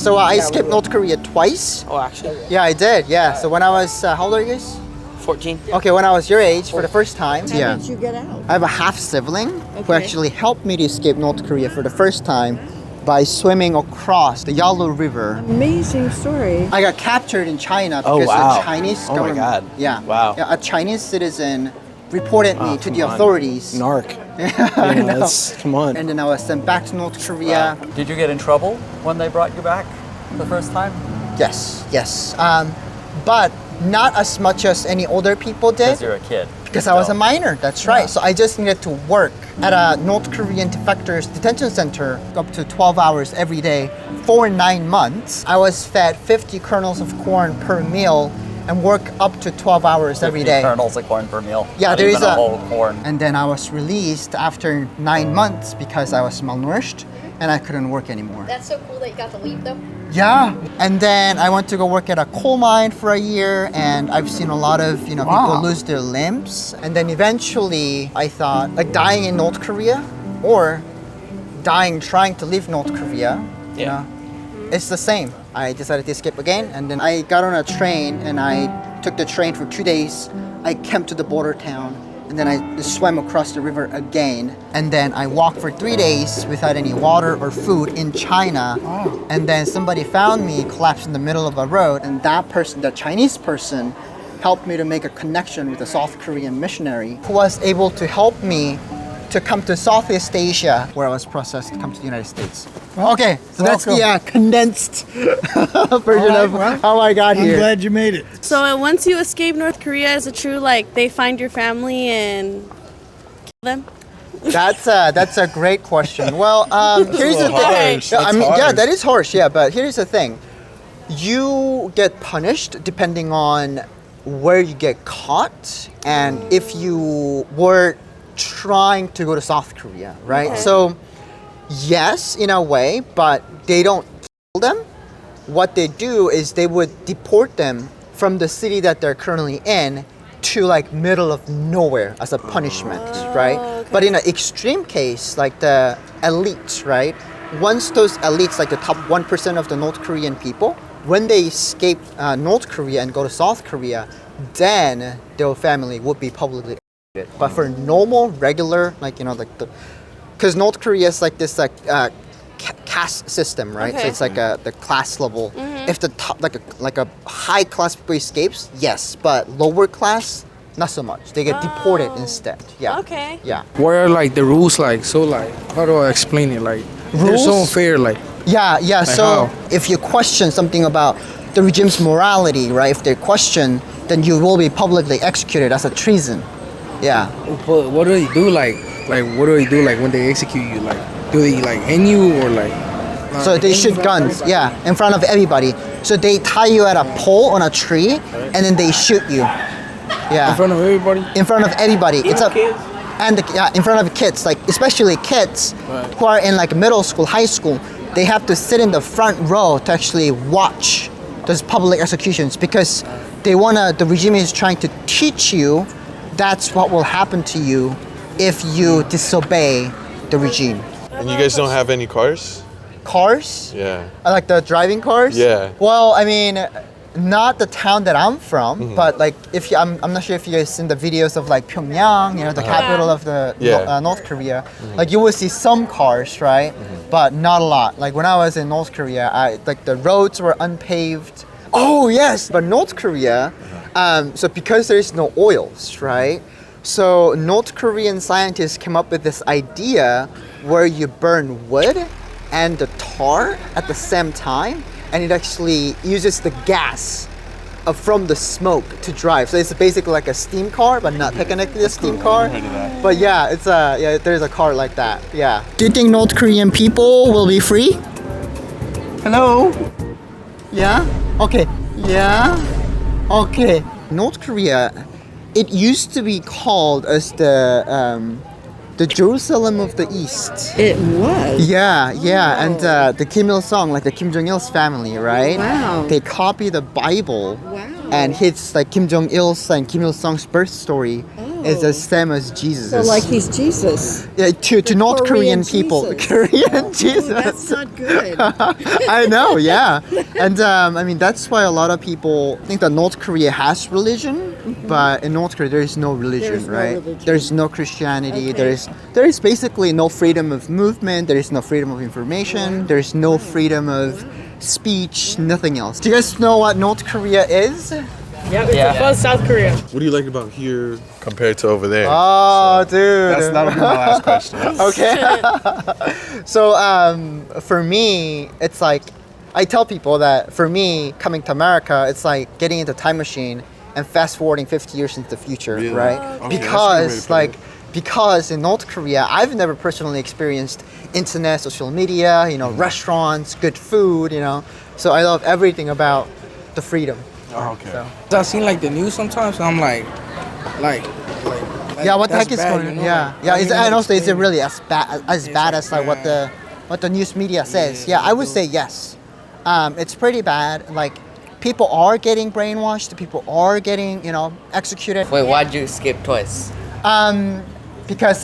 So I skipped North Korea twice. Oh, actually? Yeah, I did. Yeah. So when I was, how old are you guys? 14. Okay, when I was your age for the first time. How did you get out? I have a half sibling who Okay. actually helped me to escape North Korea for the first time by swimming across the Yalu River. Amazing story. I got captured in China Oh, because wow. a Chinese Oh my government. God. Yeah. Wow. Yeah, a Chinese citizen reported me to the Come on. authorities. Narc. I You know, know. that's, come on. And then I was sent back to North Korea. Did you get in trouble when they brought you back the first time? Yes, yes. But not as much as any older people did. Because you're a kid. Because I was a minor, that's right. So I just needed to work at a North Korean Defector's detention center up to 12 hours every day for 9 months. I was fed 50 kernels of corn per meal and work up to 12 hours every 50 day. kernels of corn per meal. Yeah, Not there even is a a- whole corn. And then I was released after 9 months because I was malnourished and I couldn't work anymore. That's so cool that you got to leave though. Yeah. And then I went to go work at a coal mine for a year and I've seen a lot of, people lose their limbs. And then eventually I thought like dying in North Korea or dying trying to leave North Korea, it's the same. I decided to escape again and then I got on a train and I took the train for 2 days. I camped to the border town and then I just swam across the river again. And then I walked for 3 days without any water or food in China. And then somebody found me collapsed in the middle of a road. And that person, the Chinese person, helped me to make a connection with a South Korean missionary who was able to help me to come to Southeast Asia, where I was processed to come to the United States. Okay, so that's the condensed version of how I got here. I'm glad you made it. So once you escape North Korea, is it true like they find your family and kill them? That's a great question. Well, here's the thing. harsh. Yeah, I That's mean, harsh. that is harsh. Yeah, but here's the thing. You get punished depending on where you get caught and if you were trying to go to South Korea, right? Okay. So, yes, in a way, but they don't kill them. What they do is they would deport them from the city that they're currently in to like middle of nowhere as a punishment, right? But in an extreme case, like the elites, right? Once those elites, like the top 1% of the North Korean people, when they escape North Korea and go to South Korea, then their family would be publicly executed. But for normal, regular, because North Korea is like this caste system, right? So Okay. it's like the class level. If the top, like a high class people escapes, yes, but lower class, not so much. They get deported instead. Yeah. Okay. Yeah. What are like the rules like? So like, how do I explain it? Like, they're so Rules? unfair. Like, Yeah. So how? if you question something about the regime's morality, right? If they question, then you will be publicly executed as a treason. Yeah. but what do they do? Like what do they do? Like when they execute you? Like, do they like hang you or like? So they shoot guns, yeah, in front of everybody. So they tie you at a pole on a tree, and then they shoot you. Yeah. In front of everybody? In front of everybody. It's in front of kids, like especially kids who are in like middle school, high school. They have to sit in the front row to actually watch those public executions because the regime is trying to teach you that's what will happen to you if you disobey the regime. And you guys don't have any cars? Cars? Yeah. Like the driving cars? Yeah. Well, I mean, not the town that I'm from, but like if you, I'm not sure if you guys seen the videos of like Pyongyang, the capital of the North Korea. Like you will see some cars, right? But not a lot. Like when I was in North Korea, like the roads were unpaved. Oh yes, but North Korea. So because there is no oils, right? So North Korean scientists came up with this idea where you burn wood and the tar at the same time, and it actually uses the gas from the smoke to drive. So it's basically like a steam car, but not technically a steam car. But yeah, there's a car like that. Yeah. Do you think North Korean people will be free? Hello? Yeah? Okay. Yeah? Okay. North Korea, it used to be called as the Jerusalem of the East. It was. Yeah, and the Kim Il-sung, like the Kim Jong-il's family, right? Wow. They copy the Bible Wow. and it's like Kim Jong-il's and Kim Il-sung's birth story is the same as Jesus. So like he's Jesus. Yeah, to North Korean Korean people, Jesus. Korean Jesus. Ooh, that's not good. I know, yeah. And I mean, that's why a lot of people think that North Korea has religion, but in North Korea there is no religion, There's no right? religion. There's no Christianity. Okay. There is basically no freedom of movement. There is no freedom of information. There is no freedom of speech. Nothing else. Do you guys know what North Korea is? Yeah, it's Yeah. above South Korea. What do you like about here compared to over there? Oh, dude. That's that'll be my last question. Okay. So for me, it's like I tell people that for me coming to America, it's like getting into a time machine and fast forwarding 50 years into the future, Really? right? Okay, Because that's a great because in North Korea, I've never personally experienced internet, social media, restaurants, good food, So I love everything about the freedom. Oh, okay. So. I seen like the news sometimes, and I'm like, Yeah, what the that's heck is bad, going on? you know? Yeah, Like, yeah. I Is, don't even and also, is it explain. really as bad as like what the news media says? Yeah, I would say yes. It's pretty bad. Like people are getting brainwashed. People are getting executed. Wait, why'd you skip twice? Because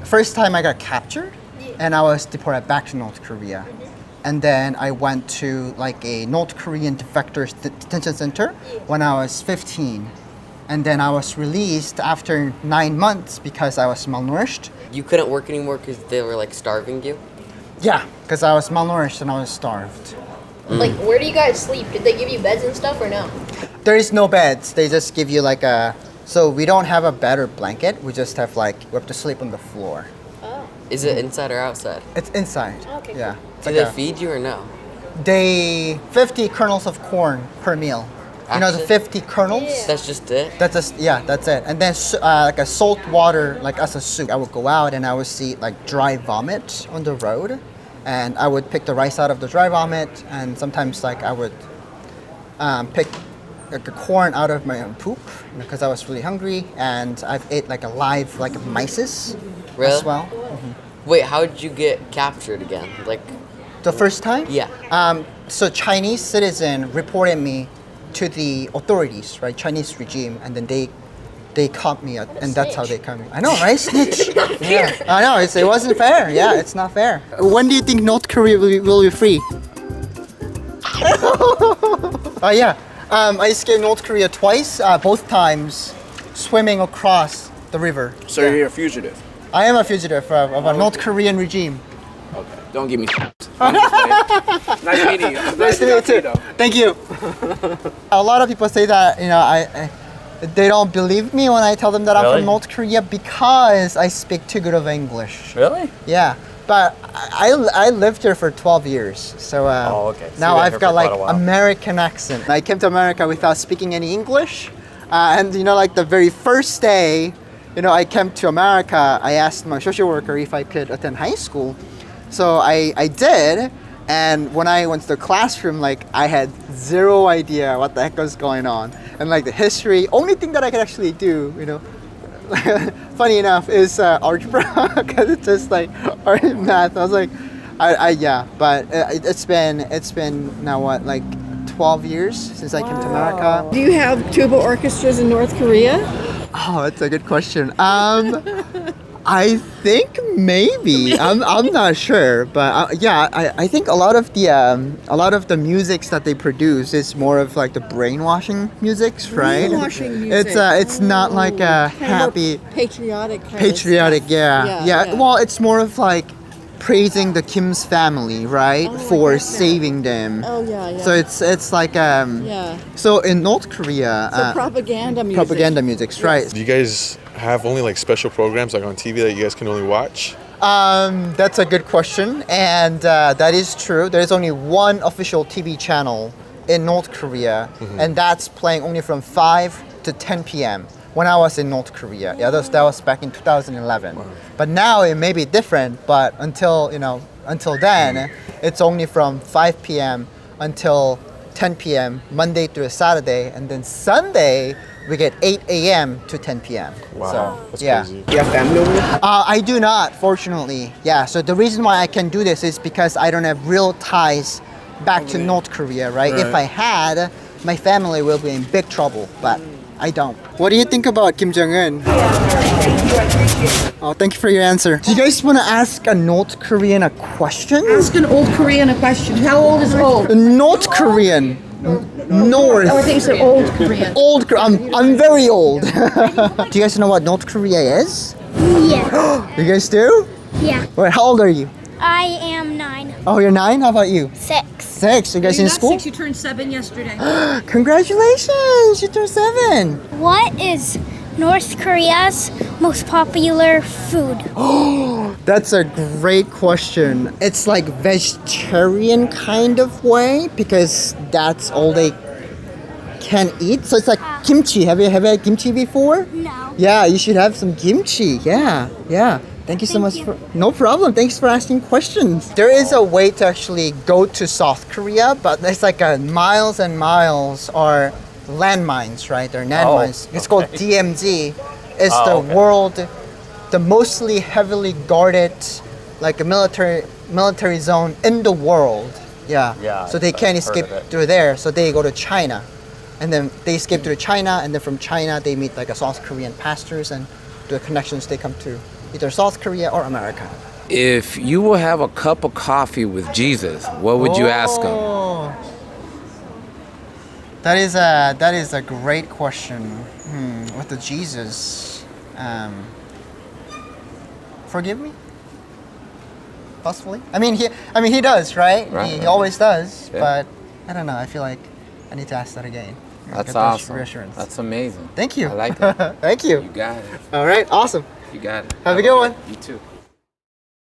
first time I got captured, and I was deported back to North Korea. And then I went to like a North Korean defector detention center when I was 15. And then I was released after 9 months because I was malnourished. You couldn't work anymore because they were like starving you? Yeah, because I was malnourished and I was starved. Like, where do you guys sleep? Did they give you beds and stuff or no? There is no beds. They just give you like so we don't have a bed or blanket. We just have we have to sleep on the floor. Oh. Is it inside or outside? It's inside. Okay, Yeah. It's Do like they feed you or no? 50 kernels of corn per meal. You know the Actually? 50 kernels? Yeah. That's just it? That's it. And then like a salt water, like as a soup. I would go out and I would see like dry vomit on the road, and I would pick the rice out of the dry vomit, and sometimes like I would pick like the corn out of my own poop because I was really hungry, and I've ate like a live like mice as Really? well. Wait, how did you get captured again? Like, The first time? yeah. So Chinese citizen reported me to the authorities, right? Chinese regime, and then they caught me, and that's how they caught me. I know, right? Snitch. Yeah, I know. It wasn't fair. Yeah, it's not fair. When do you think North Korea will be free? Oh yeah. I escaped North Korea twice. Both times swimming across the river. So you're a fugitive. I am a fugitive of a North Korean regime. Okay. Don't give me. I'm just playing. Nice meeting you. Nice to meet you too. Thank you. A lot of people say that they don't believe me when I tell them that I'm Really? from North Korea because I speak too good of English. Really? Yeah, but I lived here for 12 years, so Oh, okay. So now you've been I've here got for quite like a while. American accent. I came to America without speaking any English, and like the very first day, I came to America. I asked my social worker if I could attend high school, so I did. And when I went to the classroom, like I had zero idea what the heck was going on, and like the history. Only thing that I could actually do, funny enough, is algebra because it's just like art and math. I was like, yeah, but it's been now what, like 12 years since I came to America. Do you have tuba orchestras in North Korea? Oh, that's a good question. I think maybe I'm not sure, but yeah, I think a lot of the musics that they produce is more of like the brainwashing musics, right? Brainwashing music. It's not like a Kind of happy patriotic kind patriotic. of stuff. Yeah. Well, it's more of like praising the Kim's family, right, Oh, I for get that. saving them. Oh yeah. So it's like yeah. So in North Korea, So propaganda music. propaganda musics, right? Do you guys have only like special programs like on TV that you guys can only watch? That's a good question, and that is true. There's only one official TV channel in North Korea, and that's playing only from 5 to 10 p.m. when I was in North Korea. Yeah, that was back in 2011. But now it may be different, but until then, it's only from 5 p.m. until 10 p.m. Monday through Saturday, and then Sunday we get 8 a.m. to 10 p.m. Wow, So, that's yeah. crazy. You have family over there? I do not, fortunately. Yeah, so the reason why I can do this is because I don't have real ties back to North Korea, right? If I had, my family will be in big trouble, but I don't. What do you think about Kim Jong-un? Oh, thank you for your answer. Do you guys want to ask a North Korean a question? Ask an old Korean a question. How old is old? North Korean. North. Oh, I think it's an old Korean. I'm very old. Do you guys know what North Korea is? Yeah. You guys do? Yeah. Wait, how old are you? I am 9. Oh, you're 9? How about you? 6. 6. You guys in school? You turned 7 yesterday. Congratulations! You turned 7. What is North Korea's most popular food? That's a great question. It's like vegetarian kind of way because that's all they can eat. So it's like kimchi. Have you had kimchi before? No. Yeah, you should have some kimchi. Yeah. Thank you so much for no problem. Thanks for asking questions. There is a way to actually go to South Korea, but it's like miles and miles are landmines, right? They're landmines. It's called DMZ. It's the mostly heavily guarded, like a military zone in the world. Yeah. So they can't escape through there. So they go to China, and then they escape through China, and then from China they meet like a South Korean pastors, and the connections they come to either South Korea or America. If you will have a cup of coffee with Jesus, what would you ask him? That is a great question. With the Jesus, forgive me? Possibly. I mean he does, right? He always does. Yeah. But I don't know. I feel like I need to ask that again. That's Get that awesome. reassurance. That's amazing. Thank you. I like that. Thank you. You got it. All right. Awesome. You got it. Have a good one. You too.